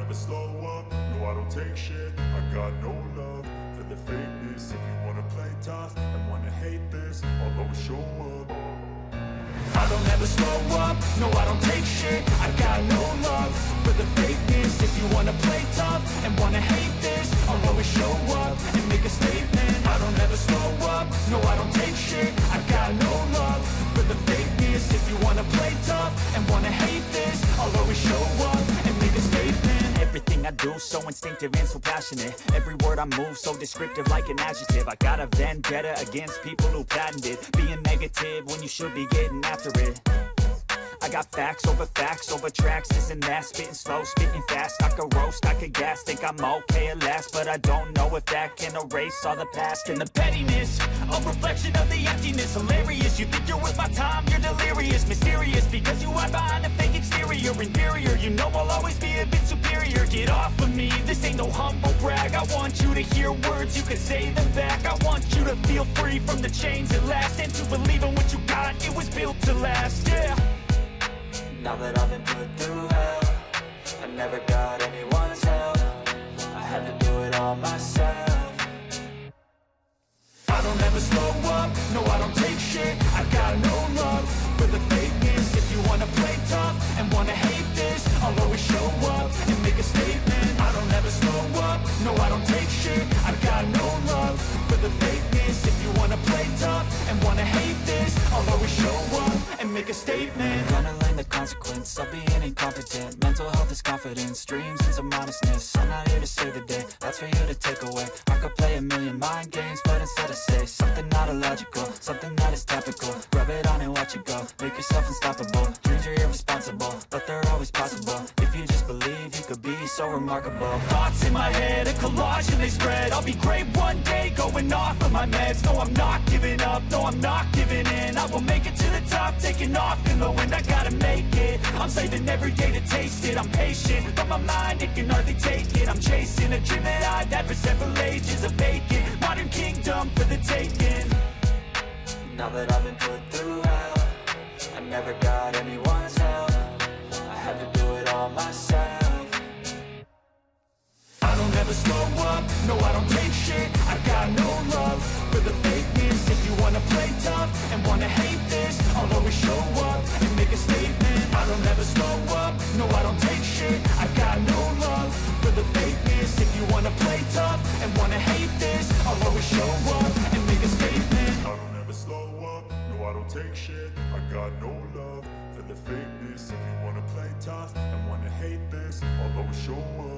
never slow up, no I don't take shit. I got no love for the fakeness. If you wanna play tough and wanna hate this, I'll always show up. I don't ever slow up, no I don't take shit. I got no love for the fakeness. If you wanna play tough and wanna hate this, I'll always show up and make a statement. I don't ever slow up, no I don't take shit. I got no love for the fakeness. If you wanna play tough and wanna hate this, I'll always show up and make a statement. Everything I do so instinctive and so passionate. Every word I move so descriptive like an adjective. I got a vendetta against people who patented being negative when you should be getting after it. I got facts over tracks, this and that. Spitting slow, spitting fast, I could roast, I could gas. Think I'm okay at last, but I don't know if that can erase all the past. And the pettiness, a reflection of the emptiness. Hilarious, you think you're worth my time, you're delirious. Mysterious, because you hide behind a fake exterior. Inferior, you know I'll always be a bit superior. Get off of me, this ain't no humble brag. I want you to hear words, you can say them back. I want you to feel free from the chains at last, and to believe in what you got, it was built to last, yeah. Now that I've been put through hell, I never got anyone's help. I had to do it all myself. I don't ever slow up, no I don't take shit. I got no love for the fakeness. If you wanna play tough and wanna hate this, I'll always show up and make a statement. I don't ever slow up, no I don't take shit. I got no love for the fakeness. If you wanna play tough and wanna hate this, I'll always show up and make a statement. Gonna learn the consequence of being incompetent. Mental health is confidence, dreams and some modestness. I'm not here to save the day, that's for you to take away. I could play a million mind games, but instead I say something not illogical, something that is topical. Rub it on and watch it go, make yourself unstoppable. Dreams are irresponsible, but they're always possible. If you just believe, you could be so remarkable. Thoughts in my head, a collage and they spread. I'll be great one day, going off of my meds. No, I'm not giving up, no, I'm not giving in. I will make it to the top, taking off in the wind. I gotta make it, I'm saving every day to taste it. I'm patient, but my mind, it can hardly take it. I'm chasing a dream that I've had for several ages. A vacant, modern kingdom for the taking. Now that I've been put through hell, I never got anyone's help. I had to do it all myself. I don't ever slow up, no I don't take shit. I got no love for the fakeness. If you wanna play tough and wanna hate this, I'll always show up and make a statement. I don't ever slow up, no I don't take shit. I got no love for the fakeness. If you wanna play tough and wanna hate this, I'll always show up and make a statement. I don't ever slow up, no I don't take shit. I got no love for the fakeness. If you wanna play tough and wanna hate this, I'll always show up.